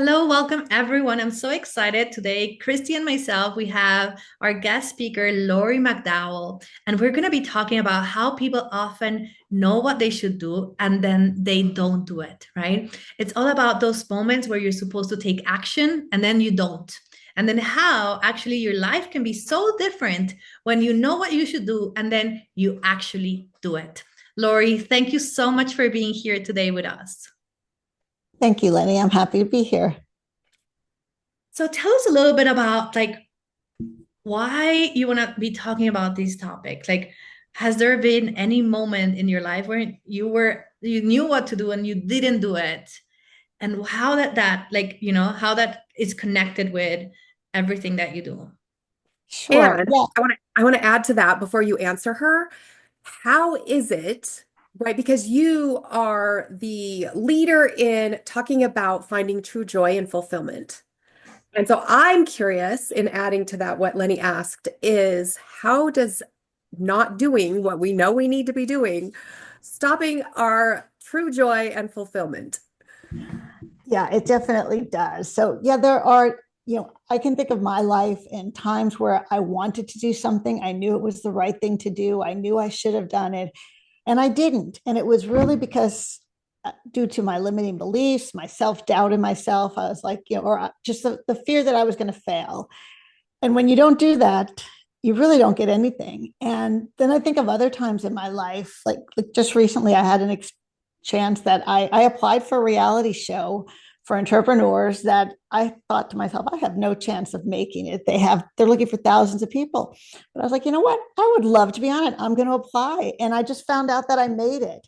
Hello, welcome everyone. I'm so excited today. Christy and myself, we have our guest speaker, Lori McDowell, and we're going to be talking about how people often know what they should do and then they don't do it, right? It's all about those moments where you're supposed to take action and then you don't. And then how actually your life can be so different when you know what you should do and then you actually do it. Lori, thank you so much for being here today with us. Thank you, Lenny. I'm happy to be here. So tell us a little bit about why you want to be talking about this topic. Like, has there been any moment in your life where you knew what to do and you didn't do it? And how how that is connected with everything that you do? Sure. And Yeah. I want to add to that before you answer her. How is it, right? Because you are the leader in talking about finding true joy and fulfillment. And so I'm curious in adding to that what Lenny asked is how does not doing what we know we need to be doing stopping our true joy and fulfillment? Yeah, it definitely does. So, yeah, there are, I can think of my life in times where I wanted to do something. I knew it was the right thing to do. I knew I should have done it, and I didn't. And it was really because due to my limiting beliefs, my self-doubt in myself, I was like, or just the fear that I was going to fail. And when you don't do that, you really don't get anything. And then I think of other times in my life, like just recently, I had chance that I applied for a reality show for entrepreneurs that I thought to myself, I have no chance of making it. They're looking for thousands of people. But I was like, you know what? I would love to be on it. I'm going to apply. And I just found out that I made it.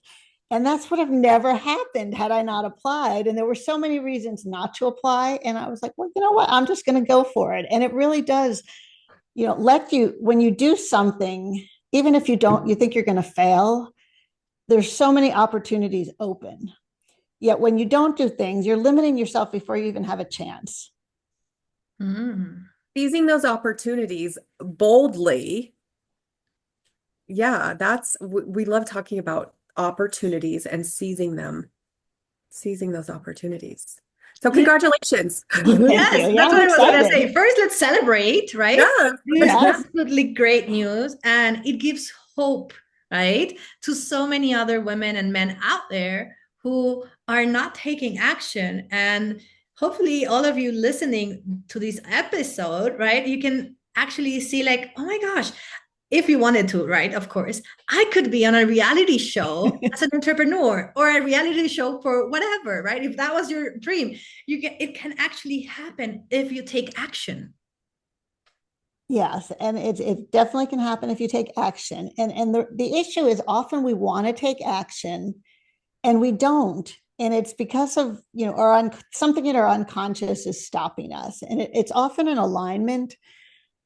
And that's would have never happened had I not applied. And there were so many reasons not to apply. And I was like, well, you know what? I'm just going to go for it. And it really does, let you, when you do something, even if you think you're going to fail, there's so many opportunities open. Yet when you don't do things, you're limiting yourself before you even have a chance. Mm. Seizing those opportunities boldly. Yeah, we love talking about opportunities and seizing those opportunities. So congratulations. Thank you. Yes, Yeah, that's I'm what I was gonna say. excited. First, let's celebrate, right? Yeah. This is Yes. absolutely great news, and it gives hope, right, to so many other women and men out there who are not taking action. And hopefully, all of you listening to this episode, right, you can actually see, like, oh my gosh, if you wanted to, right? Of course, I could be on a reality show as an entrepreneur or a reality show for whatever, right? If that was your dream, it can actually happen if you take action. Yes, and it definitely can happen if you take action. And the issue is often we want to take action and we don't. And it's because of, something in our unconscious is stopping us. And it's often an alignment.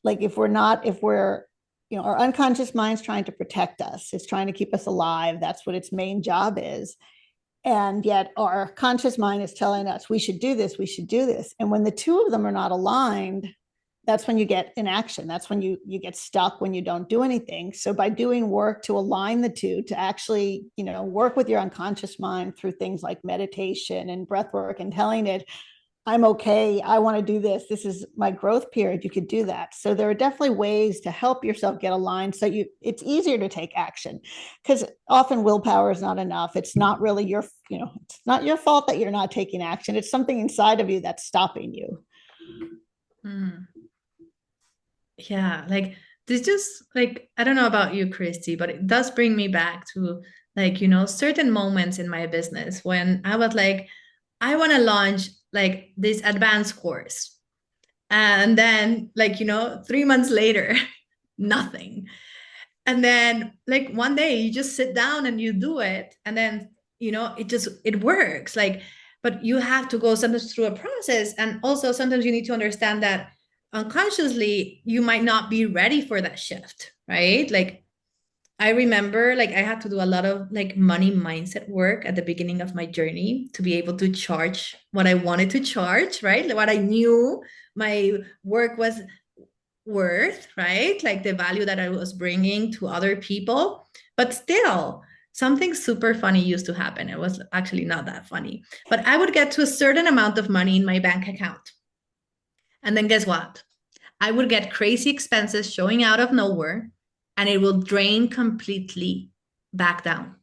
Like if we're, our unconscious mind's trying to protect us. It's trying to keep us alive. That's what its main job is. And yet our conscious mind is telling us we should do this, we should do this. And when the two of them are not aligned, that's when you get inaction. That's when you get stuck when you don't do anything. So by doing work to align the two, to actually, work with your unconscious mind through things like meditation and breath work and telling it, I'm okay, I want to do this, this is my growth period, you could do that. So there are definitely ways to help yourself get aligned so it's easier to take action, because often willpower is not enough. It's not really it's not your fault that you're not taking action. It's something inside of you that's stopping you. Mm. Yeah, like this just like I don't know about you, Christy, but it does bring me back to certain moments in my business when I was like, I want to launch like this advanced course. And then 3 months later, nothing. And then like one day you just sit down and you do it. And then, it works. Like, but you have to go sometimes through a process. And also sometimes you need to understand that unconsciously you might not be ready for that shift, right? Like I remember like I had to do a lot of like money mindset work at the beginning of my journey to be able to charge what I wanted to charge, right? Like what I knew my work was worth, right? Like the value that I was bringing to other people. But still, something super funny used to happen. It was actually not that funny, but I would get to a certain amount of money in my bank account. And then guess what? I would get crazy expenses showing out of nowhere, and it will drain completely back down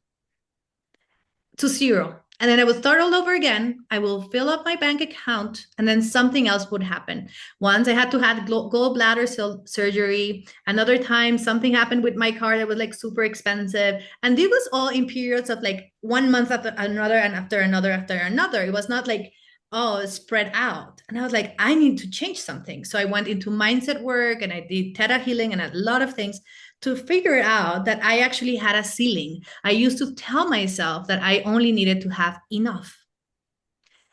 to zero. And then I would start all over again. I will fill up my bank account, and then something else would happen. Once I had to have gallbladder surgery. Another time, something happened with my car that was like super expensive. And it was all in periods of like 1 month after another, and after another, after another. It was not like, oh, spread out. And I was like, I need to change something. So I went into mindset work, and I did Theta healing and a lot of things to figure out that I actually had a ceiling. I used to tell myself that I only needed to have enough.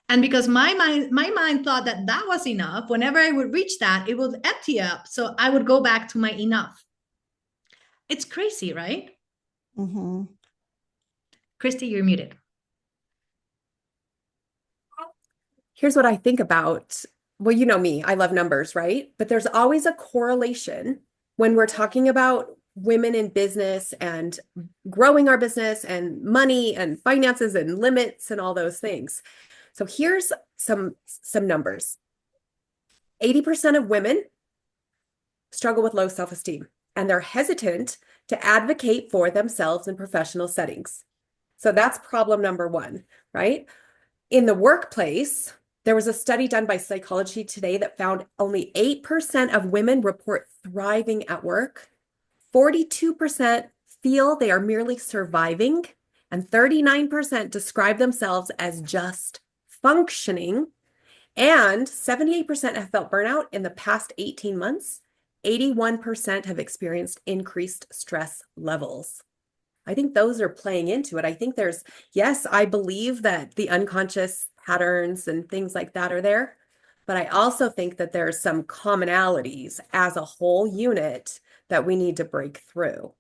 And because my mind thought that that was enough, whenever I would reach that, it would empty up. So I would go back to my enough. It's crazy, right? Mm-hmm. Christy, you're muted. Here's what I think about. Well, you know me, I love numbers, right? But there's always a correlation when we're talking about women in business and growing our business and money and finances and limits and all those things. So here's some numbers. 80% of women struggle with low self-esteem, and they're hesitant to advocate for themselves in professional settings. So that's problem number one, right? In the workplace, there was a study done by Psychology Today that found only 8% of women report thriving at work. 42% feel they are merely surviving, and 39% describe themselves as just functioning. And 78% have felt burnout in the past 18 months. 81% have experienced increased stress levels. I think those are playing into it. I think yes, I believe that the unconscious patterns and things like that are there, but I also think that there's some commonalities as a whole unit that we need to break through.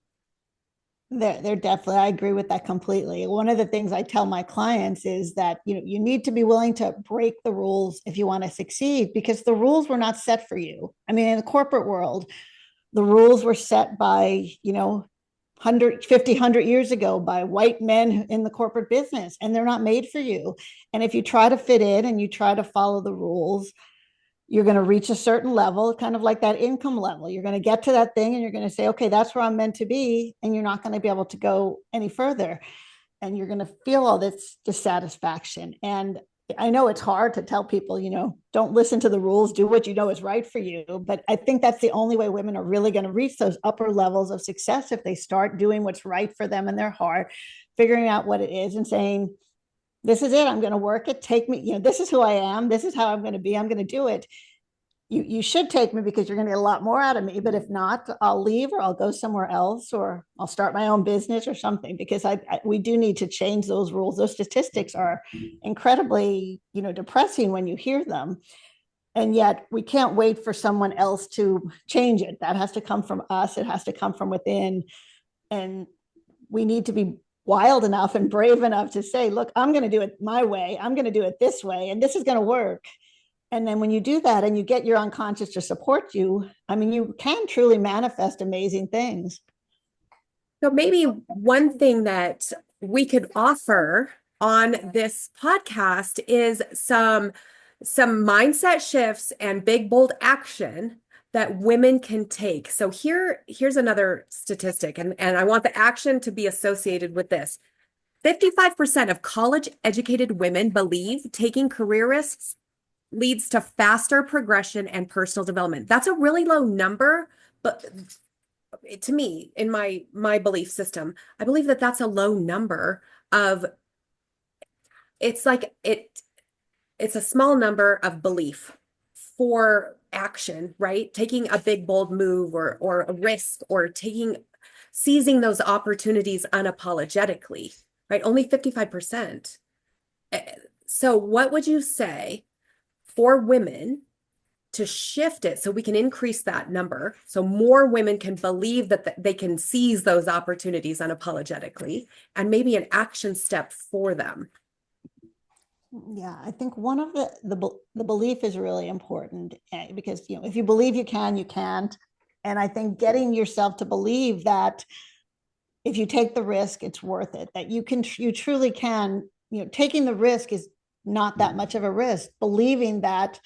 They're definitely, I agree with that completely. One of the things I tell my clients is that, you need to be willing to break the rules if you want to succeed, because the rules were not set for you. I mean, in the corporate world, the rules were set by, 100 years ago by white men in the corporate business, and they're not made for you. And if you try to fit in and you try to follow the rules, you're going to reach a certain level, kind of like that income level. You're going to get to that thing and you're going to say, okay, that's where I'm meant to be. And you're not going to be able to go any further. And you're going to feel all this dissatisfaction. And I know it's hard to tell people, don't listen to the rules, do what you know is right for you. But I think that's the only way women are really going to reach those upper levels of success, if they start doing what's right for them in their heart, figuring out what it is and saying, this is it. I'm going to work it. Take me, this is who I am. This is how I'm going to be. I'm going to do it. You should take me because you're going to get a lot more out of me. But if not, I'll leave, or I'll go somewhere else, or I'll start my own business or something, because we do need to change those rules. Those statistics are incredibly, depressing when you hear them. And yet we can't wait for someone else to change it. That has to come from us. It has to come from within. And we need to be wild enough and brave enough to say, look, I'm going to do it my way. I'm going to do it this way. And this is going to work. And then when you do that and you get your unconscious to support you, I mean, you can truly manifest amazing things. So maybe one thing that we could offer on this podcast is some mindset shifts and big, bold action that women can take. So here's another statistic, and I want the action to be associated with this. 55% of college-educated women believe taking career risks leads to faster progression and personal development. That's a really low number, but to me, in my belief system, I believe that that's a low number of, it's like it's a small number of belief for action, right? Taking a big, bold move or a risk, or seizing those opportunities unapologetically, right? Only 55%. So what would you say for women to shift it so we can increase that number, so more women can believe that they can seize those opportunities unapologetically, and maybe an action step for them? Yeah, I think one of the belief is really important, because if you believe you can, you can't. And I think getting yourself to believe that if you take the risk, it's worth it. That you truly can, taking the risk is not that much of a risk. Believing that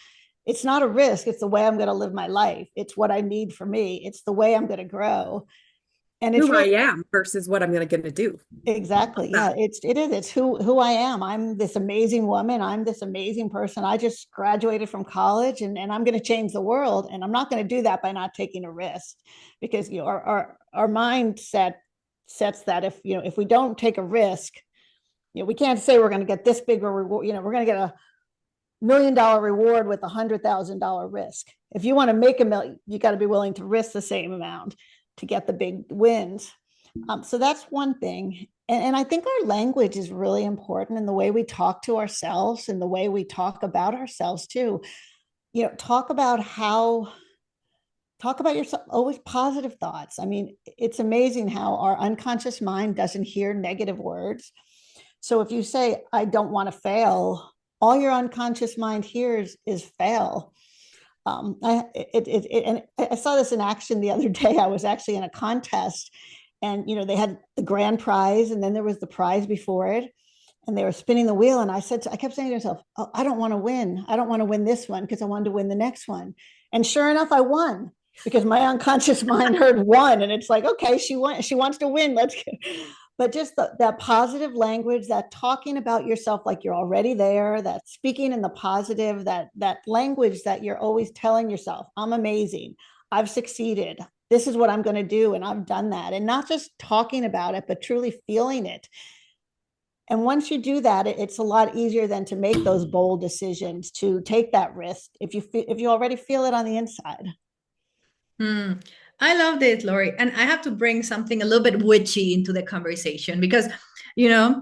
it's not a risk, it's the way I'm going to live my life. It's what I need for me. It's the way I'm going to grow. And it's Who I really am versus what I'm going to do. exactly, yeah, it's who I am. I'm this amazing woman. I'm this amazing person. I just graduated from college, and I'm going to change the world. And I'm not going to do that by not taking a risk, because our mindset sets that if we don't take a risk, we can't say we're going to get this big a reward. We're going to get $1 million reward with $100,000 risk. If you want to make $1 million, you got to be willing to risk the same amount to get the big wins. So that's one thing. And I think our language is really important in the way we talk to ourselves and the way we talk about ourselves too. Talk about yourself, always positive thoughts. I mean, it's amazing how our unconscious mind doesn't hear negative words. So if you say, I don't want to fail, all your unconscious mind hears is fail. And I saw this in action the other day. I was actually in a contest, and they had the grand prize, and then there was the prize before it, and they were spinning the wheel. And I kept saying to myself, "Oh, I don't want to win. I don't want to win this one because I wanted to win the next one." And sure enough, I won, because my unconscious mind heard one, and it's like, okay, she won. She wants to win. Let's go. But just that positive language, that talking about yourself like you're already there, that speaking in the positive, that language that you're always telling yourself, I'm amazing, I've succeeded, this is what I'm going to do, and I've done that. And not just talking about it, but truly feeling it. And once you do that, it's a lot easier than to make those bold decisions, to take that risk if you already feel it on the inside. I love this, Lori. And I have to bring something a little bit witchy into the conversation because, you know,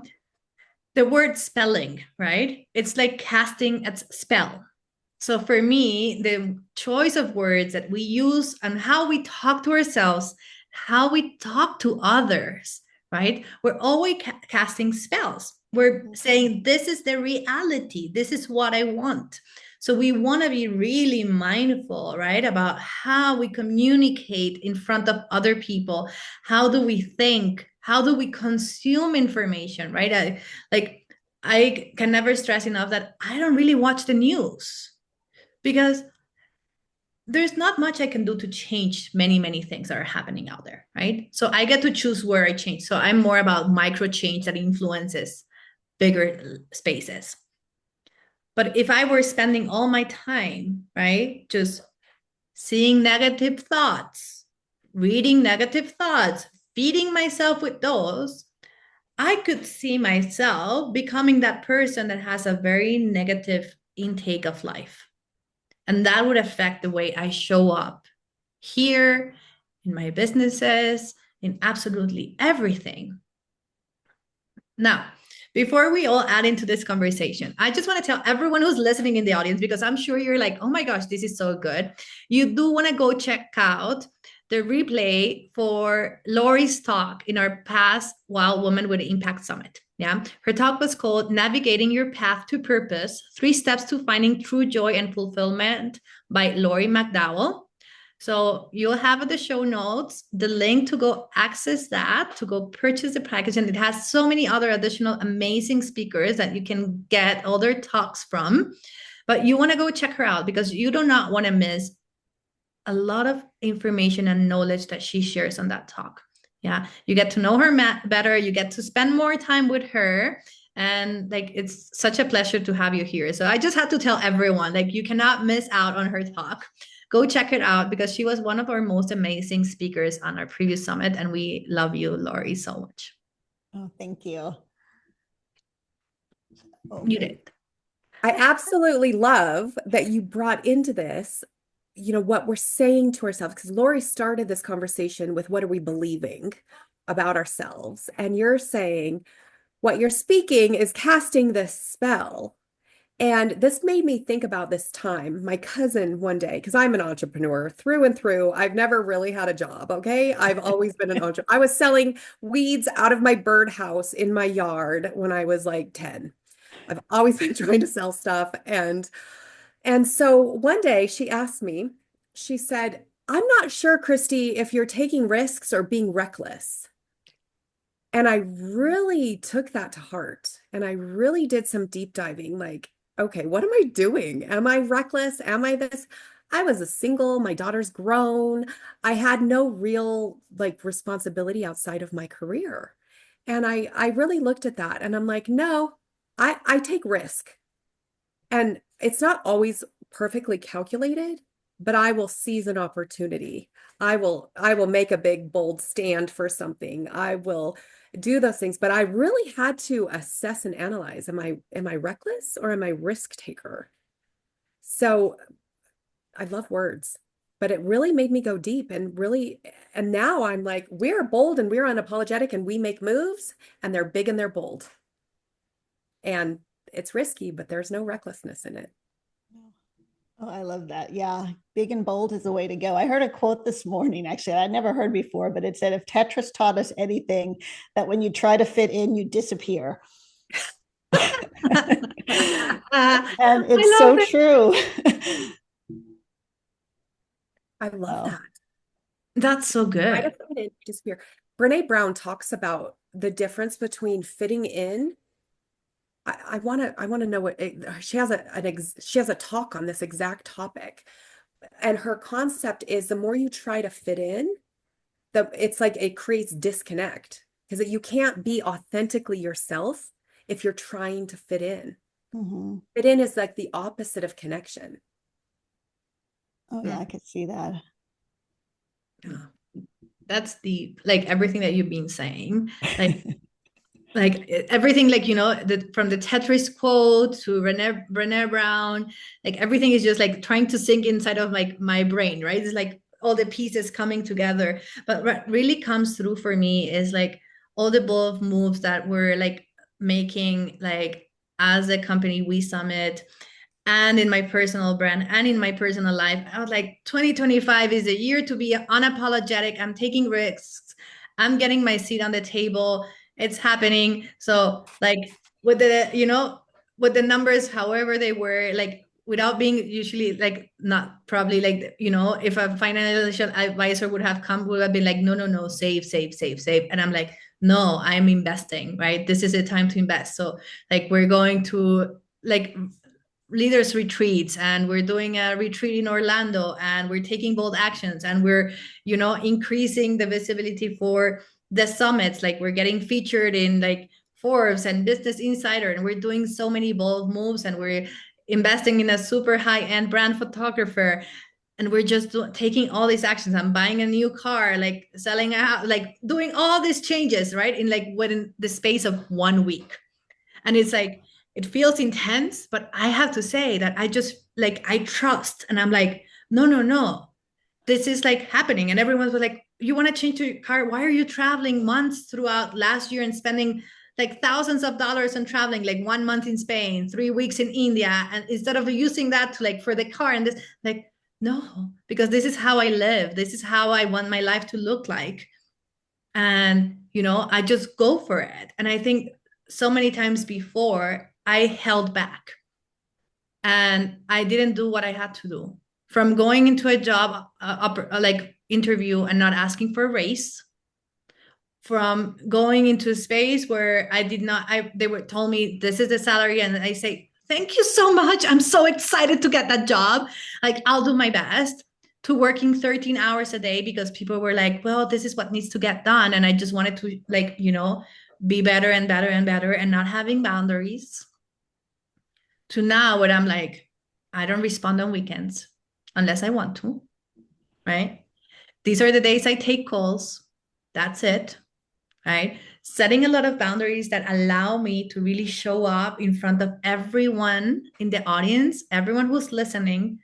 the word spelling, right? It's like casting a spell. So for me, the choice of words that we use and how we talk to ourselves, how we talk to others, right? We're always casting spells. We're saying, this is the reality. This is what I want. So we want to be really mindful, right, about how we communicate in front of other people. How do we think? How do we consume information, right? I can never stress enough that I don't really watch the news because there's not much I can do to change many, many things that are happening out there, right? So I get to choose where I change. So I'm more about micro change that influences bigger spaces. But if I were spending all my time, right, just seeing negative thoughts, reading negative thoughts, feeding myself with those, I could see myself becoming that person that has a very negative intake of life. And that would affect the way I show up here, in my businesses, in absolutely everything. Now, before we all add into this conversation, I just want to tell everyone who's listening in the audience, because I'm sure you're like, oh my gosh, this is so good. You do want to go check out the replay for Lori's talk in our past Wild Woman with Impact Summit. Yeah. Her talk was called Navigating Your Path to Purpose, 3 Steps to Finding True Joy and Fulfillment by Lori McDowell. So you'll have the show notes, the link to go access that, to go purchase the package. And it has so many other additional amazing speakers that you can get all their talks from. But you want to go check her out because you do not want to miss a lot of information and knowledge that she shares on that talk. Yeah, you get to know her better. You get to spend more time with her. And like, it's such a pleasure to have you here. So I just had to tell everyone, like, you cannot miss out on her talk. Go check it out because she was one of our most amazing speakers on our previous summit. And we love you, Lori, so much. Oh, thank you. Okay. You did. I absolutely love that you brought into this, what we're saying to ourselves, because Lori started this conversation with what are we believing about ourselves? And you're saying what you're speaking is casting this spell. And this made me think about this time. My cousin one day, because I'm an entrepreneur through and through, I've never really had a job, okay? I've always been an entrepreneur. I was selling weeds out of my birdhouse in my yard when I was like 10. I've always been trying to sell stuff. And so one day she asked me, she said, I'm not sure, Christy, if you're taking risks or being reckless. And I really took that to heart. And I really did some deep diving like, okay, what am I doing? Am I reckless? Am I this? I was a single, my daughter's grown. I had no real like responsibility outside of my career. And I really looked at that and I'm like, no, I take risk. And it's not always perfectly calculated, but I will seize an opportunity. I will make a big bold stand for something. I will do those things, but I really had to assess and analyze, am I reckless or am I risk taker? So I love words, but it really made me go deep and really, and now I'm like, we're bold and we're unapologetic and we make moves and they're big and they're bold. And it's risky, but there's no recklessness in it. Oh, I love that. Yeah. Big and bold is the way to go. I heard a quote this morning, actually, I'd never heard before, but it said, if Tetris taught us anything, that when you try to fit in, you disappear. And it's so true. I love that. That's so good. Disappear. Brene Brown talks about the difference between fitting in. I want to know what she has she has a talk on this exact topic, and her concept is the more you try to fit in, it's like it creates disconnect because you can't be authentically yourself if you're trying to fit in. Mm-hmm. Fit in is like the opposite of connection. Oh yeah, I could see that. Yeah. That's the like everything that you've been saying, like everything, like from the Tetris quote to Brené Brown, like everything is just like trying to sink inside of like my brain, right? It's like all the pieces coming together. But what really comes through for me is like all the bold moves that we're like making, like as a company, We Summit, and in my personal brand and in my personal life. I was like, 2025 is a year to be unapologetic. I'm taking risks. I'm getting my seat on the table. It's happening. So like with with the numbers, however they were, like without being usually like not probably like, if a financial advisor would have been like, no, no, no, save, save, save, save. And I'm like, no, I'm investing, right? This is a time to invest. So like we're going to like leaders retreats, and we're doing a retreat in Orlando, and we're taking bold actions, and we're increasing the visibility for the summits. Like we're getting featured in like Forbes and Business Insider, and we're doing so many bold moves, and we're investing in a super high-end brand photographer, and we're just taking all these actions. I'm buying a new car, like selling out, like doing all these changes, right, in like within the space of 1 week. And it's like it feels intense, but I have to say that I just like I trust, and I'm like, no, no, no, this is like happening. And everyone was like, you want to change your car? Why are you traveling months throughout last year and spending like thousands of dollars on traveling, like 1 month in Spain, 3 weeks in India, and instead of using that to like for the car and this, like, no, because this is how I live. This is how I want my life to look like. And I just go for it. And I think so many times before I held back and I didn't do what I had to do, from going into a job like interview and not asking for a raise, from going into a space where I did not, they were told me this is the salary, and I say, thank you so much, I'm so excited to get that job, like I'll do my best, to working 13 hours a day because people were like, well, this is what needs to get done, and I just wanted to like be better and better and better, and not having boundaries, to now where I'm like, I don't respond on weekends unless I want to, right? These are the days I take calls. That's it, right? Setting a lot of boundaries that allow me to really show up in front of everyone in the audience, everyone who's listening,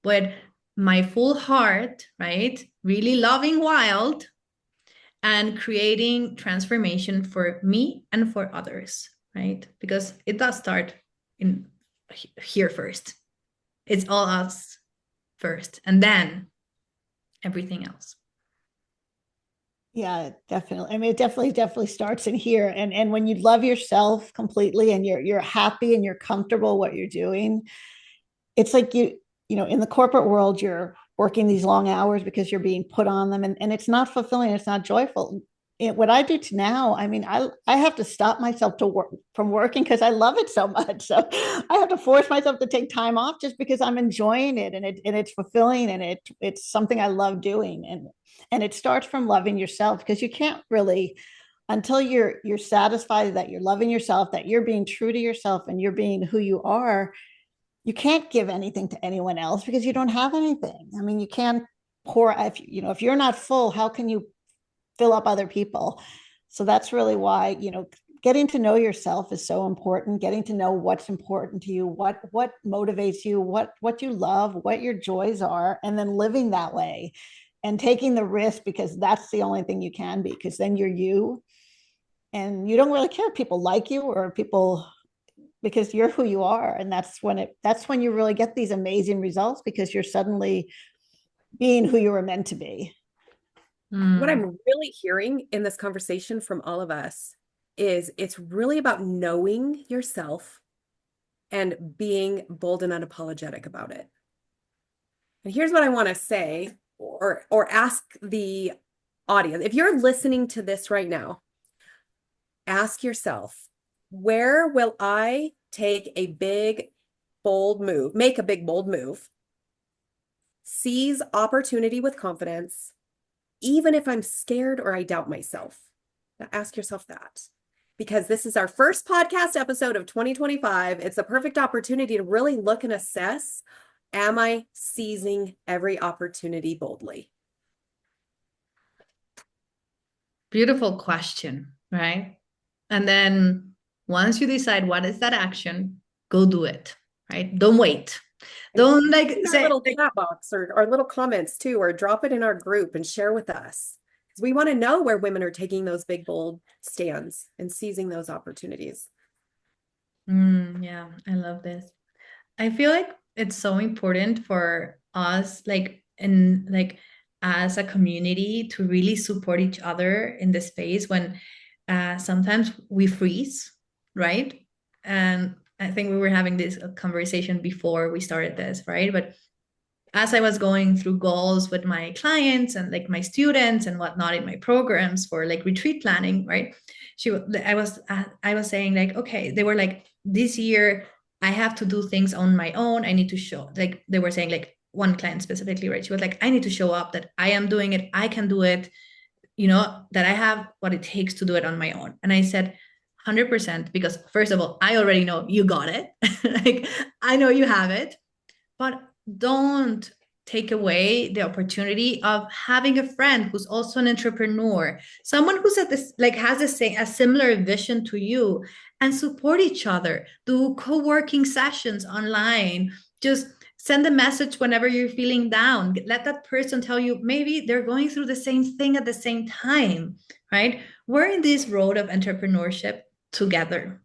with my full heart, right? Really loving wild and creating transformation for me and for others, right? Because it does start in here first. It's all us first, and then everything else. Yeah, definitely. I mean, it definitely starts in here. And when you love yourself completely and you're happy and you're comfortable what you're doing, it's like in the corporate world, you're working these long hours because you're being put on them, and it's not fulfilling, it's not joyful. what I do to now, I mean, I have to stop myself to work from working because I love it so much. So I have to force myself to take time off just because I'm enjoying it, and it's fulfilling, and it's something I love doing. And it starts from loving yourself, because you can't really, until you're satisfied that you're loving yourself, that you're being true to yourself and you're being who you are, you can't give anything to anyone else because you don't have anything. I mean, you can't pour, if you're not full, how can you fill up other people? So that's really why, getting to know yourself is so important. Getting to know what's important to you, what motivates you, what you love, what your joys are, and then living that way and taking the risk, because that's the only thing you can be, because then you're you, and you don't really care if people like you or people, because you're who you are. And that's when you really get these amazing results, because you're suddenly being who you were meant to be. What Mm. I'm really hearing in this conversation from all of us is it's really about knowing yourself and being bold and unapologetic about it. And here's what I want to say, or ask the audience. If you're listening to this right now, ask yourself, where will I take a big, bold move, make a big, bold move, seize opportunity with confidence, even if I'm scared or I doubt myself? Now ask yourself that, because this is our first podcast episode of 2025. It's a perfect opportunity to really look and assess, am I seizing every opportunity boldly? Beautiful question, right? And then once you decide what is that action, go do it, right? Don't wait. Don't like In our say, little chat box or little comments too, or drop it in our group and share with us. Because we want to know where women are taking those big, bold stands and seizing those opportunities. yeah, I love this. I feel like it's so important for us, like as a community, to really support each other in the space when sometimes we freeze, right? And I think we were having this conversation before we started this, right? But as I was going through goals with my clients and like my students and whatnot in my programs for like retreat planning, right? I was saying like, okay, they were like, this year I have to do things on my own. I need to show, like they were saying, like one client specifically, right? She was like, I need to show up that I am doing it, I can do it, that I have what it takes to do it on my own. And I said, 100%, because first of all, I already know you got it. Like I know you have it, but don't take away the opportunity of having a friend who's also an entrepreneur, someone who's at this, like has a similar vision to you, and support each other. Do co-working sessions online. Just send a message whenever you're feeling down. Let that person tell you maybe they're going through the same thing at the same time, right? We're in this road of entrepreneurship together.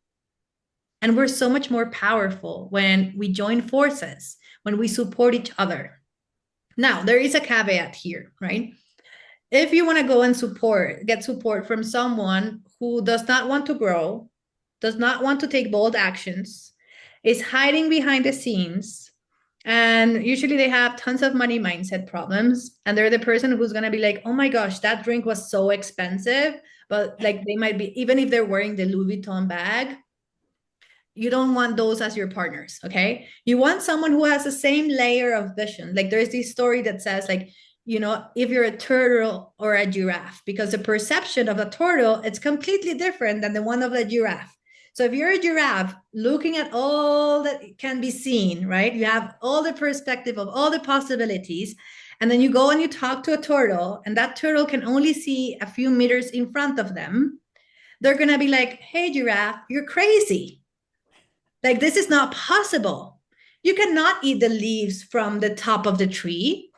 And we're so much more powerful when we join forces, when we support each other. Now, there is a caveat here, right? If you want to go and get support from someone who does not want to grow, does not want to take bold actions, is hiding behind the scenes, and usually they have tons of money mindset problems, and they're the person who's going to be like, oh my gosh, that drink was so expensive, but like they might be, even if they're wearing the Louis Vuitton bag, you don't want those as your partners. Okay, you want someone who has the same layer of vision. Like there's this story that says like, if you're a turtle or a giraffe, because the perception of a turtle, it's completely different than the one of a giraffe. So if you're a giraffe looking at all that can be seen, right, you have all the perspective of all the possibilities, and then you go and you talk to a turtle, and that turtle can only see a few meters in front of them, they're going to be like, hey giraffe, you're crazy. Like, this is not possible. You cannot eat the leaves from the top of the tree,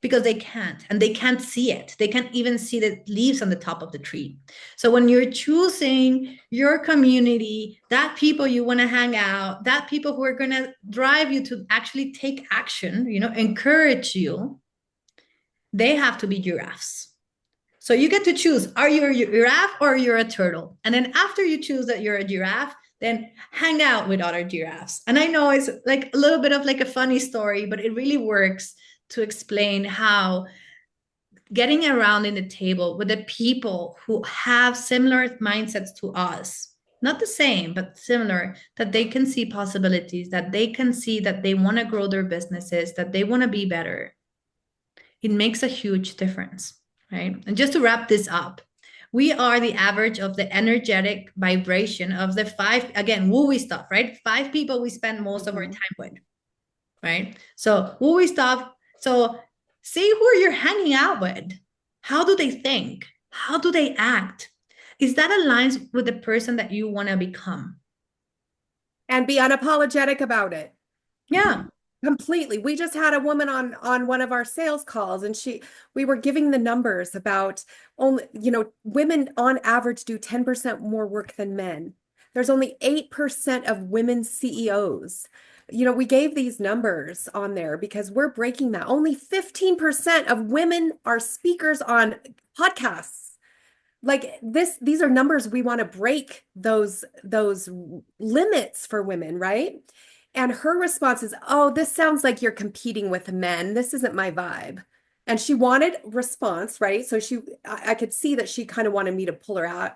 because they can't, and they can't see it. They can't even see the leaves on the top of the tree. So when you're choosing your community, that people you want to hang out, that people who are going to drive you to actually take action, encourage you, they have to be giraffes. So you get to choose, are you a giraffe or you're a turtle? And then after you choose that you're a giraffe, then hang out with other giraffes. And I know it's like a little bit of like a funny story, but it really works to explain how getting around in the table with the people who have similar mindsets to us, not the same, but similar, that they can see possibilities, that they can see that they want to grow their businesses, that they want to be better, it makes a huge difference, right? And just to wrap this up, we are the average of the energetic vibration of the five, again, wooey stuff, right? Five people we spend most of our time with, right? So wooey stuff. So see who you're hanging out with. How do they think? How do they act? Is that aligns with the person that you want to become? And be unapologetic about it. Yeah. Completely. We just had a woman on one of our sales calls, and we were giving the numbers about only, women on average do 10% more work than men. There's only 8% of women CEOs. We gave these numbers on there because we're breaking that. Only 15% of women are speakers on podcasts. Like these are numbers we want to break those limits for women, right? And her response is, "Oh, this sounds like you're competing with men. This isn't my vibe." And she wanted response, right? So I could see that she kind of wanted me to pull her out,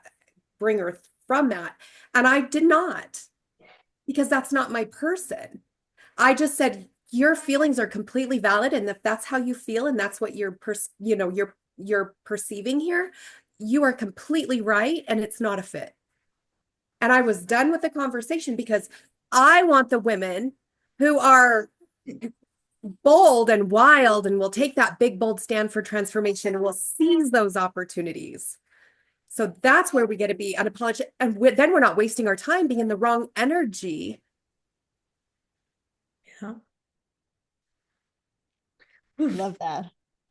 bring her from that. And I did not, because that's not my person. I just said, your feelings are completely valid. And if that's how you feel, and that's what you're perceiving here, you are completely right. And it's not a fit. And I was done with the conversation because I want the women who are bold and wild and will take that big, bold stand for transformation and will seize those opportunities. So that's where we get to be unapologetic. And then we're not wasting our time being in the wrong energy. Yeah. Love that.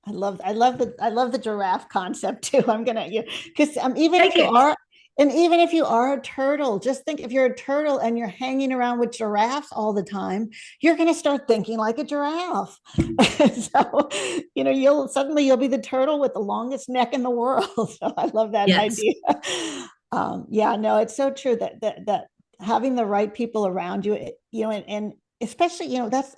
I love the giraffe concept too. I'm gonna, because even if Take you it. are, and even if you are a turtle, just think if you're a turtle and you're hanging around with giraffes all the time, you're gonna start thinking like a giraffe. So, you'll be the turtle with the longest neck in the world. So I love that Yes. idea. Yeah, no, it's so true that having the right people around you, and especially, that's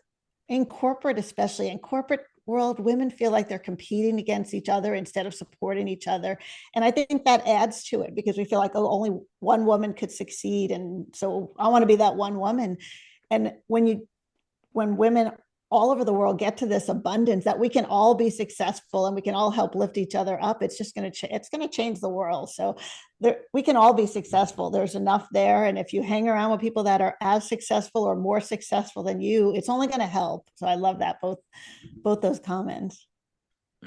in corporate, especially in corporate world, women feel like they're competing against each other instead of supporting each other. And I think that adds to it because we feel like, oh, only one woman could succeed. And so I want to be that one woman. And when women all over the world get to this abundance that we can all be successful and we can all help lift each other up, it's just going to it's going to change the world. So we can all be successful. There's enough there, and if you hang around with people that are as successful or more successful than you, it's only going to help. So I love that, both those comments.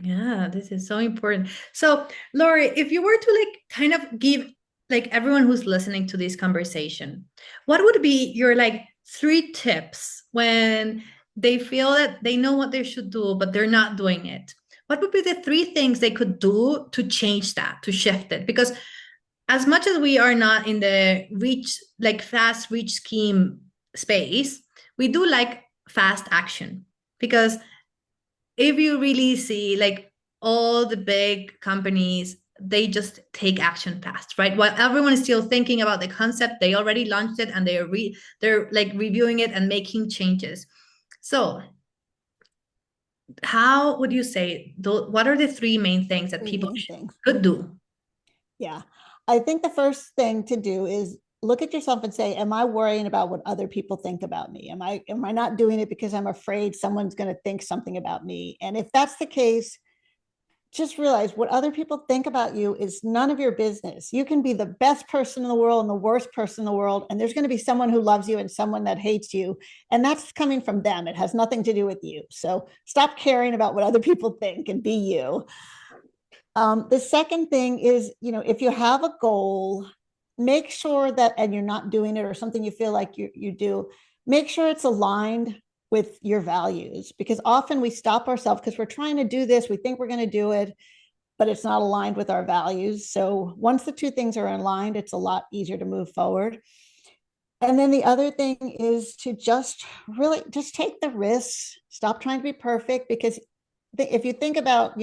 Yeah, this is so important. So, Lori, if you were to like kind of give like everyone who's listening to this conversation, what would be your like three tips when they feel that they know what they should do, but they're not doing it? What would be the three things they could do to change that, to shift it? Because as much as we are not in the reach, like fast reach scheme space, we do like fast action because if you really see like all the big companies, they just take action fast, right? While everyone is still thinking about the concept, they already launched it and they're like reviewing it and making changes. So how would you say, what are the three main things that people could do? Yeah. I think the first thing to do is look at yourself and say, am I worrying about what other people think about me? Am I not doing it because I'm afraid someone's going to think something about me? And if that's the case, just realize what other people think about you is none of your business. You can be the best person in the world and the worst person in the world, and there's going to be someone who loves you and someone that hates you, and that's coming from them. It has nothing to do with you. So stop caring about what other people think and be you. The second thing is, if you have a goal, make sure that, and you're not doing it or something you feel like you do, make sure it's aligned with your values, because often we stop ourselves because we're trying to do this. We think we're going to do it, but it's not aligned with our values. So once the two things are aligned, it's a lot easier to move forward. And then the other thing is to just really just take the risks, stop trying to be perfect, because if you think about,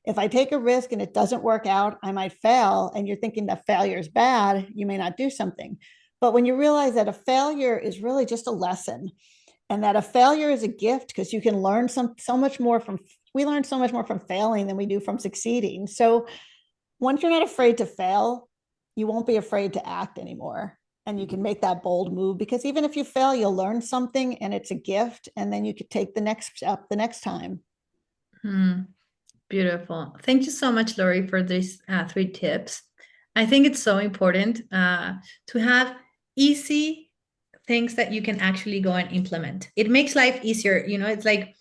if I take a risk and it doesn't work out, I might fail. And you're thinking that failure is bad, you may not do something. But when you realize that a failure is really just a lesson, and that a failure is a gift because you can learn so much more from, we learn so much more from failing than we do from succeeding. So once you're not afraid to fail, you won't be afraid to act anymore. And you can make that bold move, because even if you fail, you'll learn something and it's a gift. And then you could take the next step the next time. Beautiful. Thank you so much, Lori, for these 3 tips. I think it's so important to have easy things that you can actually go and implement. It makes life easier. You know, it's like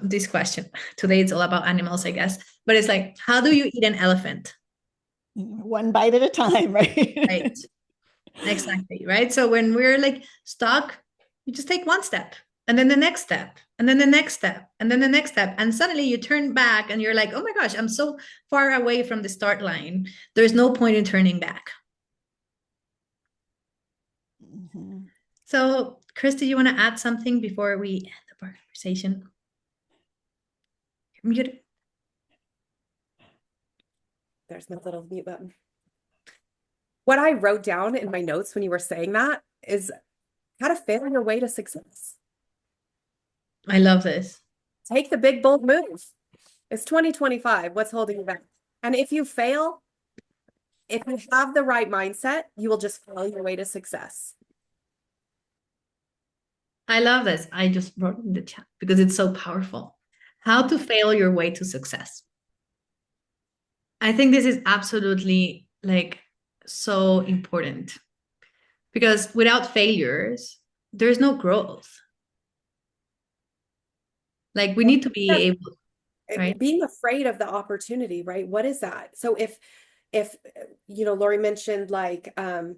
this question. Today it's all about animals, I guess. But it's like, how do you eat an elephant? One bite at a time, right? Right. Exactly. Right. So when we're like stuck, you just take one step and then the next step and then the next step and then the next step. And suddenly you turn back and you're like, oh my gosh, I'm so far away from the start line. There's no point in turning back. So, Christy, you want to add something before we end up our conversation? You're muted. There's my little mute button. What I wrote down in my notes when you were saying that is how to fail your way to success. I love this. Take the big, bold move. It's 2025. What's holding you back? And if you fail, if you have the right mindset, you will just fail your way to success. I love this. I just wrote in the chat because it's so powerful. How to fail your way to success. I think this is absolutely like so important, because without failures, there's no growth. Like we need to be able, right? Being afraid of the opportunity, right? What is that? So if you know, Lori mentioned like the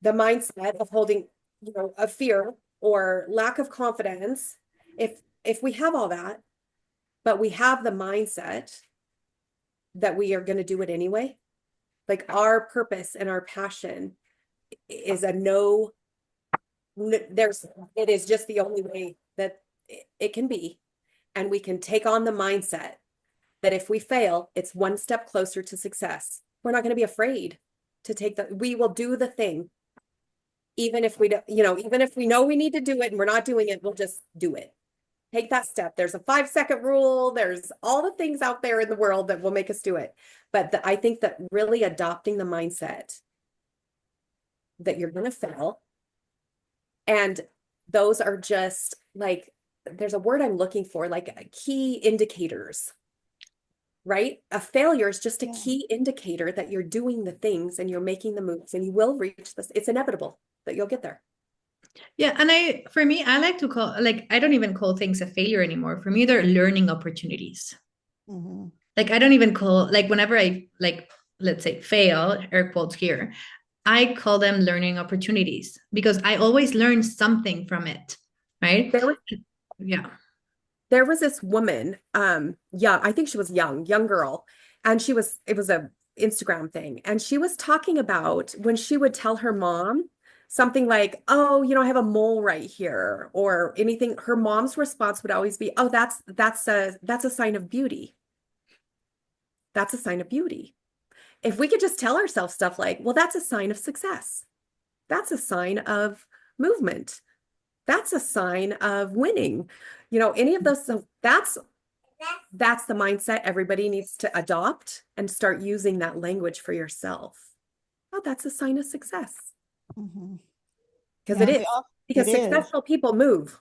mindset of holding, you know, a fear or lack of confidence. If we have all that, but we have the mindset that we are going to do it anyway, like our purpose and our passion is a no, it is just the only way that it can be. And we can take on the mindset that if we fail, it's one step closer to success. We're not going to be afraid to take we will do the thing. Even if we don't, you know, even if we know we need to do it and we're not doing it, we'll just do it. Take that step. There's a 5-second rule. There's all the things out there in the world that will make us do it. But I think that really adopting the mindset that you're going to fail, and those are just like, there's a word I'm looking for, like key indicators, right? A failure is just a key indicator that you're doing the things and you're making the moves and you will reach this. It's inevitable that you'll get there. Yeah. And for me, I like to call, like, I don't even call things a failure anymore. For me, they're learning opportunities. Like, I don't even call, like, whenever I, like, let's say fail, air quotes here, I call them learning opportunities because I always learn something from it. Right. There was this woman, I think she was young girl. And it was a Instagram thing. And she was talking about when she would tell her mom something like, oh, you know, I have a mole right here or anything. Her mom's response would always be, oh, that's a sign of beauty. That's a sign of beauty. If we could just tell ourselves stuff like, well, that's a sign of success. That's a sign of movement. That's a sign of winning. You know, any of those. So that's the mindset everybody needs to adopt and start using that language for yourself. Oh, that's a sign of success. Because it is. Because successful people move.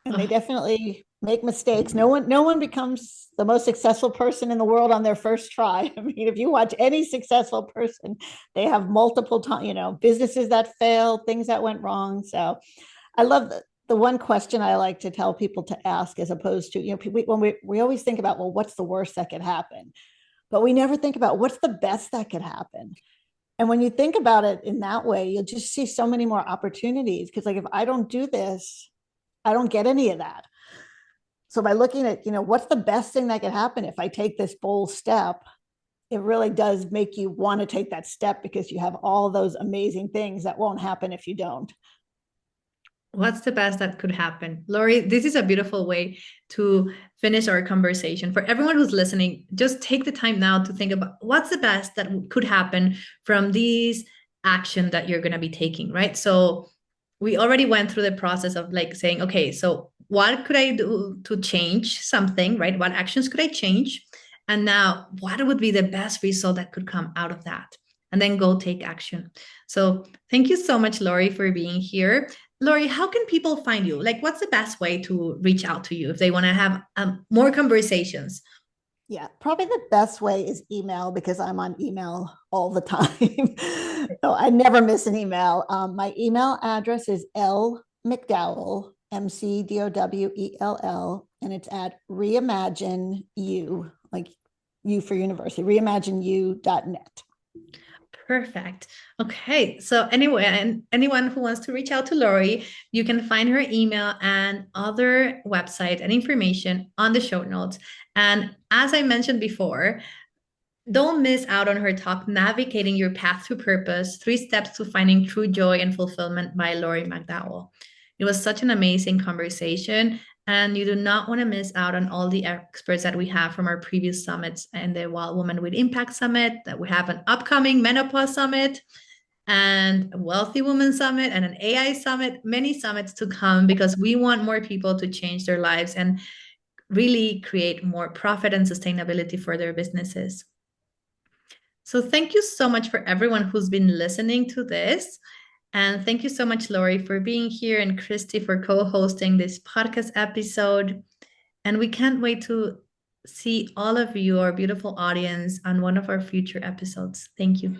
And they definitely make mistakes. No one becomes the most successful person in the world on their first try. I mean, if you watch any successful person, they have multiple times, you know, businesses that fail, things that went wrong. So I love the one question I like to tell people to ask, as opposed to, you know, when we always think about, well, what's the worst that could happen? But we never think about what's the best that could happen. And when you think about it in that way, you'll just see so many more opportunities. Because like, if I don't do this, I don't get any of that. So by looking at, you know, what's the best thing that could happen if I take this bold step, it really does make you want to take that step, because you have all those amazing things that won't happen if you don't. What's the best that could happen? Lori, this is a beautiful way to finish our conversation. For everyone who's listening, just take the time now to think about what's the best that could happen from these action that you're going to be taking, right? So we already went through the process of like saying, okay, so what could I do to change something, right? What actions could I change? And now, what would be the best result that could come out of that? And then go take action. So thank you so much, Lori, for being here. Lori, how can people find you? Like, what's the best way to reach out to you if they want to have more conversations? Yeah, probably the best way is email because I'm on email all the time. So I never miss an email. My email address is lmcdowell, McDowell, and it's at Reimagine You, like U for university, reimagineyou.net. Perfect. Okay. So anyway, and anyone who wants to reach out to Lori, you can find her email and other website and information on the show notes. And as I mentioned before, don't miss out on her talk, Navigating Your Path to Purpose, 3 Steps to Finding True Joy and Fulfillment by Lori McDowell. It was such an amazing conversation, and you do not want to miss out on all the experts that we have from our previous summits and the Wild Woman with Impact Summit, that we have an upcoming Menopause Summit and a Wealthy Woman Summit and an AI Summit, many summits to come because we want more people to change their lives and really create more profit and sustainability for their businesses. So thank you so much for everyone who's been listening to this. And thank you so much, Lori, for being here, and Christy for co-hosting this podcast episode. And we can't wait to see all of you, our beautiful audience, on one of our future episodes. Thank you.